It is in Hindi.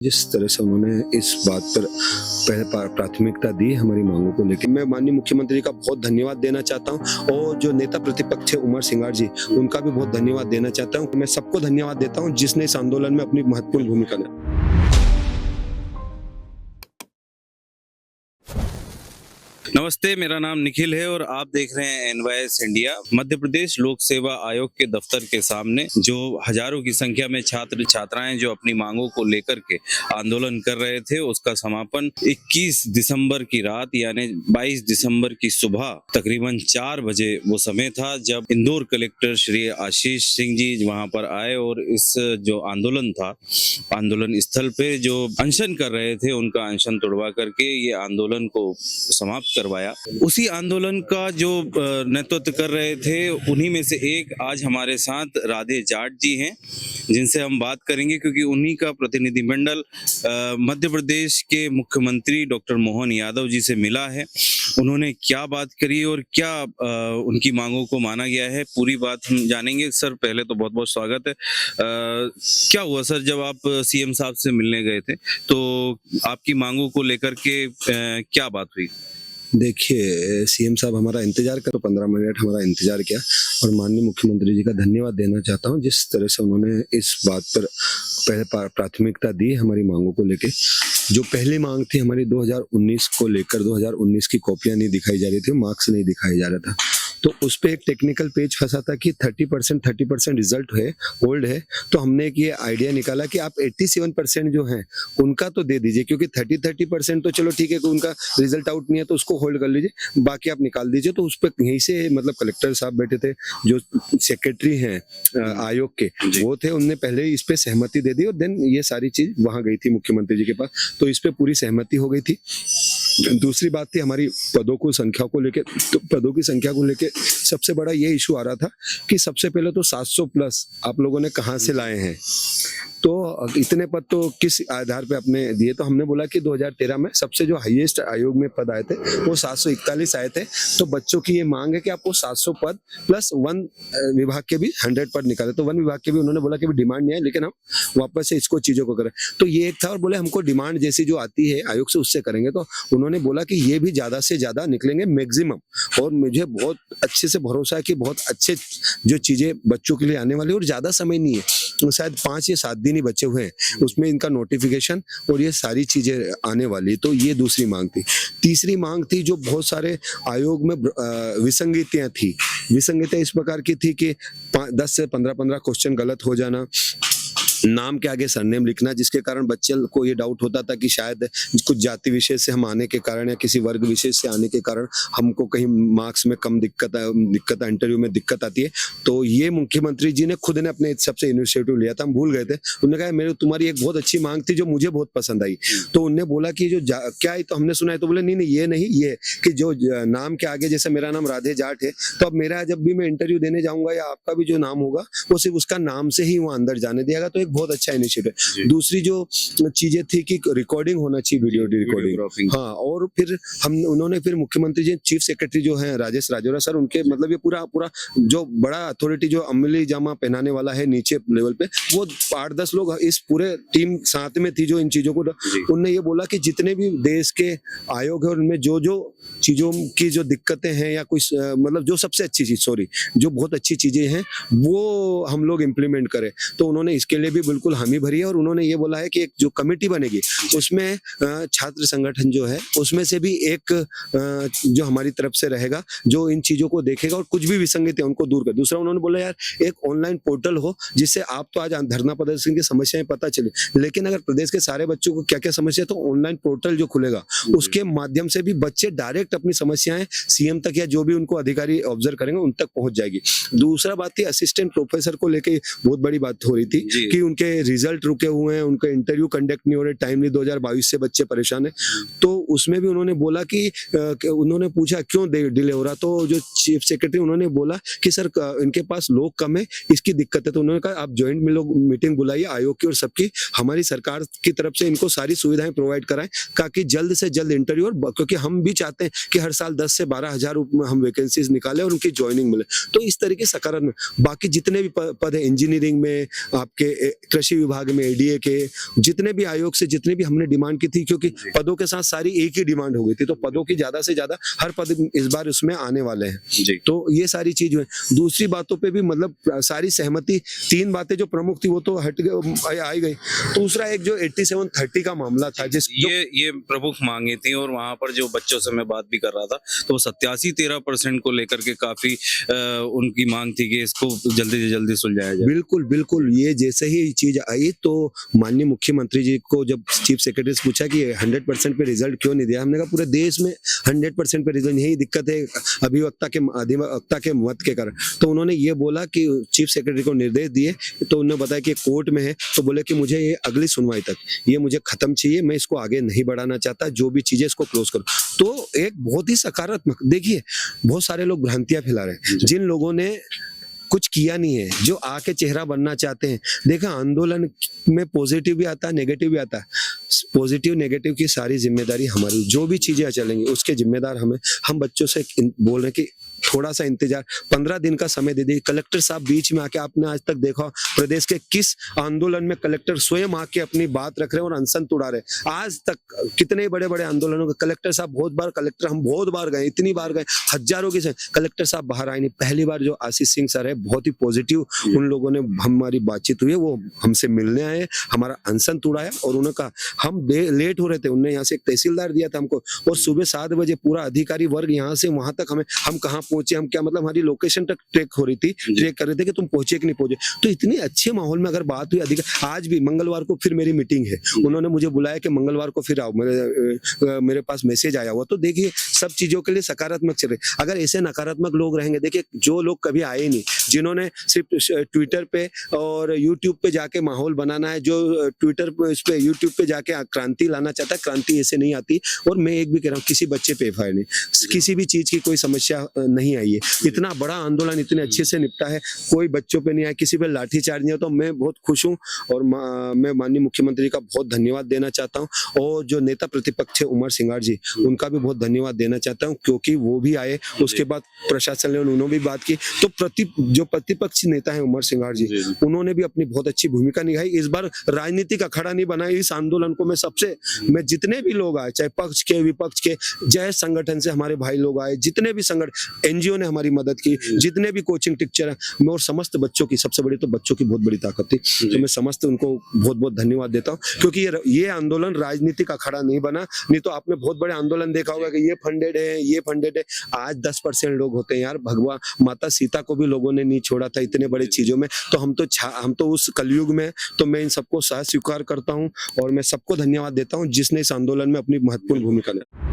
जिस तरह से उन्होंने इस बात पर पहले प्राथमिकता दी हमारी मांगों को लेकर, मैं माननीय मुख्यमंत्री जी का बहुत धन्यवाद देना चाहता हूं और जो नेता प्रतिपक्ष है उमर सिंगार जी, उनका भी बहुत धन्यवाद देना चाहता हूं। मैं सबको धन्यवाद देता हूं जिसने इस आंदोलन में अपनी महत्वपूर्ण भूमिका निभाई। नमस्ते, मेरा नाम निखिल है और आप देख रहे हैं एनवाईएस इंडिया। मध्य प्रदेश लोक सेवा आयोग के दफ्तर के सामने जो हजारों की संख्या में छात्र छात्राएं जो अपनी मांगों को लेकर के आंदोलन कर रहे थे, उसका समापन 21 दिसंबर की रात यानी 22 दिसंबर की सुबह तकरीबन 4 बजे वो समय था जब इंदौर कलेक्टर श्री आशीष सिंह जी वहां पर आए और इस जो आंदोलन था, आंदोलन स्थल पे जो अनशन कर रहे थे उनका अनशन तोड़वा करके ये आंदोलन को समाप्त करवाया। उसी आंदोलन का जो नेतृत्व कर रहे थे उन्हीं में से एक आज हमारे साथ राधे जाट जी हैं, जिनसे हम बात करेंगे क्योंकि उन्हीं का प्रतिनिधिमंडल मध्य प्रदेश के मुख्यमंत्री डॉक्टर मोहन यादव जी से मिला है। उन्होंने क्या बात करी और क्या उनकी मांगों को माना गया है, पूरी बात हम जानेंगे। सर, पहले तो बहुत बहुत स्वागत है। क्या हुआ सर, जब आप सीएम साहब से मिलने गए थे तो आपकी मांगों को लेकर के क्या बात हुई? देखिए, सीएम साहब हमारा इंतजार करो, 15 मिनट हमारा इंतजार किया और माननीय मुख्यमंत्री जी का धन्यवाद देना चाहता हूं जिस तरह से उन्होंने इस बात पर पहले प्राथमिकता दी हमारी मांगों को लेके। जो पहली मांग थी हमारी 2019 को लेकर, 2019 की कॉपियां नहीं दिखाई जा रही थी, मार्क्स नहीं दिखाया जा रहा था, तो उस पे एक टेक्निकल पेज फंसा था कि 30% रिजल्ट है, होल्ड है। तो हमने एक ये आइडिया निकाला कि आप 87% जो है उनका तो दे दीजिए, क्योंकि 30% तो चलो ठीक है कि उनका रिजल्ट आउट नहीं है तो उसको होल्ड कर लीजिए, बाकी आप निकाल दीजिए। तो उस पर यहीं से मतलब कलेक्टर साहब बैठे थे, जो सेक्रेटरी हैं आयोग के, वो थे, उनने पहले ही इस पे सहमति दे दी और देन ये सारी चीज वहां गई थी मुख्यमंत्री जी के पास, तो इस पे पूरी सहमति हो गई थी। दूसरी बात थी हमारी पदों को संख्या को लेके। तो पदों की संख्या को लेके सबसे बड़ा ये इशू आ रहा था कि सबसे पहले तो 700 प्लस आप लोगों ने कहां से लाए हैं, तो इतने पद तो किस आधार पे आपने दिए। तो हमने बोला कि 2013 में सबसे जो हाईएस्ट आयोग में पद आए थे वो 741 आए थे, तो बच्चों की ये मांग है कि आपको 700 पद प्लस वन विभाग के भी 100 पद निकाले। तो वन विभाग के भी उन्होंने बोला कि डिमांड नहीं है, लेकिन हम वापस से इसको चीजों को करें। तो ये एक था और बोले हमको डिमांड जैसी जो आती है आयोग से उससे करेंगे। तो उन्होंने बोला कि ये भी ज्यादा से ज्यादा निकलेंगे मैक्सिमम, और मुझे बहुत अच्छे से भरोसा है कि बहुत अच्छे जो चीजें बच्चों के लिए आने वाली है और ज्यादा समय नहीं है, शायद 5 या 7 दिन ही बचे हुए हैं, उसमें इनका नोटिफिकेशन और ये सारी चीजें आने वाली। तो ये दूसरी मांग थी। तीसरी मांग थी जो बहुत सारे आयोग में विसंगतियां थी। विसंगतियां इस प्रकार की थी कि 10 से 15 क्वेश्चन गलत हो जाना, नाम के आगे सरनेम लिखना, जिसके कारण बच्चे को ये डाउट होता था कि शायद कुछ जाति विशेष से हम आने के कारण या किसी वर्ग विशेष से आने के कारण हमको कहीं मार्क्स में कम दिक्कत इंटरव्यू में दिक्कत आती है। तो ये मुख्यमंत्री जी ने खुद ने अपने सबसे इनिशिएटिव लिया था, हम भूल गए थे। उन्होंने कहा मेरे तुम्हारी एक बहुत अच्छी मांग थी जो मुझे बहुत पसंद आई। तो उन्होंने बोला कि जो क्या है, तो हमने सुना है, तो बोले नहीं ये नहीं, ये कि जो नाम के आगे, जैसे मेरा नाम राधे जाट है, तो अब मेरा जब भी मैं इंटरव्यू देने जाऊंगा या आपका भी जो नाम होगा वो सिर्फ उसका नाम से ही वो अंदर जाने दिया। तो बहुत अच्छा इनिशिएटिव। दूसरी जो चीजें थी कि रिकॉर्डिंग होना चाहिए, वीडियो रिकॉर्डिंग, हाँ। और फिर उन्होंने फिर मुख्यमंत्री जी, चीफ सेक्रेटरी जो है राजेश राजौरा सर, उनके मतलब ये पूरा जो बड़ा अथॉरिटी जो अमली जामा पहनाने वाला है नीचे लेवल पे, वो 8-10 लोग इस पूरे टीम साथ में थी जो इन चीजों को, उनने ये बोला कि जितने भी देश के आयोग है उनमें जो चीजों की जो दिक्कतें हैं या कुछ मतलब जो सबसे अच्छी चीज, जो बहुत अच्छी चीजें हैं वो हम लोग इम्प्लीमेंट करें। तो उन्होंने इसके लिए भी बिल्कुल हामी भरी है और उन्होंने ये बोला है कि एक जो कमेटी बनेगी उसमें छात्र संगठन जो है उसमें से भी एक जो हमारी तरफ से रहेगा जो इन चीजों को देखेगा और कुछ भी विसंगति है उनको दूर कर। दूसरा उन्होंने बोला यार एक ऑनलाइन पोर्टल हो जिससे आप तो आज धरना प्रदर्शन की समस्याएं पता चले, लेकिन अगर प्रदेश के सारे बच्चों को क्या क्या समस्या है तो ऑनलाइन पोर्टल जो खुलेगा उसके माध्यम से भी बच्चे डायरेक्ट अपनी समस्याएं सीएम तक या जो भी उनको अधिकारी ऑब्जर्व करेंगे उन तक पहुंच जाएगी। दूसरा बात थी असिस्टेंट प्रोफेसर को लेके बहुत बड़ी बात हो रही थी कि उनके रिजल्ट रुके हुए हैं, उनका इंटरव्यू कंडक्ट नहीं हो रहे टाइमली, 2022 से बच्चे परेशान है। तो उसमें भी उन्होंने बोला कि उन्होंने पूछा क्यों डिले हो रहा, तो जो चीफ सेक्रेटरी उन्होंने बोला कि सर इनके पास लोग कम है, इसकी दिक्कत है। तो उन्होंने कहा आप ज्वाइंट मीटिंग बुलाइए आयोग की और सबकी, हमारी सरकार की तरफ से इनको सारी सुविधाएं प्रोवाइड कराएं ताकि जल्द से जल्द इंटरव्यू, और क्योंकि हम भी चाहते हैं कि हर साल 10 से 12 हजार हम वैकेंसीज निकालें और उनकी ज्वाइनिंग मिले। तो इस तरीके सकारात्मक बाकी जितने भी पद है इंजीनियरिंग में, आपके कृषि विभाग में एडीए के जितने भी आयोग से जितने भी हमने डिमांड की थी, क्योंकि पदों के साथ सारी एक ही डिमांड हो गई थी, तो पदों की ज्यादा से ज्यादा हर पद इस बार उसमें आने वाले हैं। जी। तो ये सारी चीज हुई। दूसरी बातों पे भी मतलब सारी सहमति, 3 बातें जो प्रमुख थी वो तो हट गई, आई गई। दूसरा एक जो 8730 का मामला था, जिस ये प्रमुख मांगे थी, और वहां पर जो बच्चों से मैं बात भी कर रहा था तो 87-13% को लेकर के काफी उनकी मांग थी कि इसको जल्दी से जल्दी सुलझाया जाए। बिल्कुल बिल्कुल, ये जैसे ही चीज आई तो माननीय मुख्यमंत्री जी को जब चीफ सेक्रेटरी से पूछा कि 100% पे रिजल्ट क्यों नहीं दिया, हमने कहा पूरे देश में 100% पे रिजल्ट, यही दिक्कत है अधिवक्ता के मत के कारण। तो उन्होंने ये बोला कि चीफ सेक्रेटरी को निर्देश दिए, तो उन्होंने बताया कि कोर्ट में है, तो बोले कि मुझे ये अगली सुनवाई तक ये मुझे खत्म चाहिए, मैं इसको आगे नहीं बढ़ाना चाहता, जो भी चीजें इसको क्लोज करो। तो एक बहुत ही सकारात्मक, देखिए बहुत सारे लोग भ्रांतियां फैला रहे हैं, जिन लोगों ने कुछ किया नहीं है, जो आके चेहरा बनना चाहते हैं। देखा, आंदोलन में पॉजिटिव भी आता है, नेगेटिव भी आता है। पॉजिटिव नेगेटिव की सारी जिम्मेदारी हमारी, जो भी चीजें चलेंगी उसके जिम्मेदार हमें। हम बच्चों से बोल रहे हैं कि थोड़ा सा इंतजार, 15 दिन का समय दे दीजिए। कलेक्टर साहब बीच में आके, आपने आज तक देखा प्रदेश के किस आंदोलन में कलेक्टर स्वयं आके अपनी बात रख रहे हैं और अनशन तुड़ा रहे हैं। आज तक कितने बड़े बड़े आंदोलनों के कलेक्टर साहब बहुत बार, हम बहुत बार गए, इतनी बार गए, हजारों की कलेक्टर साहब बाहर आए नहीं। पहली बार जो आशीष सिंह सर है, बहुत ही पॉजिटिव, उन लोगों ने, हमारी बातचीत हुई है, वो हमसे मिलने आए, हमारा अनशन तुड़ाया और उन्होंने कहा हम लेट हो रहे थे, उन्होंने यहाँ से एक तहसीलदार दिया था हमको, और सुबह 7 बजे पूरा अधिकारी वर्ग यहाँ से वहां तक हम कहाँ पहुंचे, हम क्या, मतलब हमारी लोकेशन तक ट्रैक हो रही थी, ट्रैक कर रहे थे कि तुम पहुंचे कि नहीं पहुंचे। तो इतने अच्छे माहौल में अगर बात हुई आज भी मंगलवार को फिर मेरी मीटिंग है, उन्होंने मुझे बुलाया कि मंगलवार को फिर आओ, मेरे पास मैसेज आया हुआ। तो देखिए सब चीजों के लिए सकारात्मक चल रहे। अगर ऐसे नकारात्मक लोग रहेंगे, देखिए जो लोग कभी आए नहीं, जिन्होंने सिर्फ ट्विटर पे और यूट्यूब पे जाके माहौल बनाना है, जो ट्विटर पे, इस पे यूट्यूब पे जाके क्रांति लाना चाहता है, क्रांति ऐसे नहीं आती। और मैं एक भी कह रहा हूँ, किसी बच्चे पे एफआईआर नहीं, किसी भी चीज की कोई समस्या नहीं आई है। इतना बड़ा आंदोलन इतने अच्छे से निपटा है, कोई बच्चों पे नहीं आया, किसी पे लाठीचार्ज नहीं हो। तो मैं बहुत खुश हूँ और मैं माननीय मुख्यमंत्री का बहुत धन्यवाद देना चाहता हूँ, और जो नेता प्रतिपक्ष है उमर सिंगार जी, उनका भी बहुत धन्यवाद देना चाहता हूँ, क्योंकि वो भी आए, उसके बाद प्रशासन ने उन्होंने भी बात की। तो जो प्रतिपक्षी नेता है उमर सिंगार जी, उन्होंने भी अपनी बहुत अच्छी भूमिका निभाई। इस बार राजनीतिक अखाड़ा नहीं बनाई इस आंदोलन को। मैं जितने भी लोग आए, चाहे पक्ष के विपक्ष के, जय संगठन से हमारे भाई लोग आए, जितने भी संगठन, एनजीओ ने हमारी मदद की, जितने भी कोचिंग टीचर हैं, और समस्त बच्चों की, सबसे बड़ी तो बच्चों की बहुत बड़ी ताकत थी। तो मैं समस्त उनको बहुत बहुत धन्यवाद देता हूँ, क्योंकि ये आंदोलन राजनीतिक अखाड़ा नहीं बना। नहीं तो आपने बहुत बड़े आंदोलन देखा होगा कि ये फंडेड है, ये फंडेड है। आज 10% लोग होते हैं यार। भगवान माता सीता को भी लोगों ने नहीं छोड़ा था इतने बड़े चीजों में। तो हम तो उस कलयुग में, तो मैं इन सबको सह स्वीकार करता हूँ और मैं सबको धन्यवाद देता हूँ जिसने इस आंदोलन में अपनी महत्वपूर्ण भूमिका निभाई।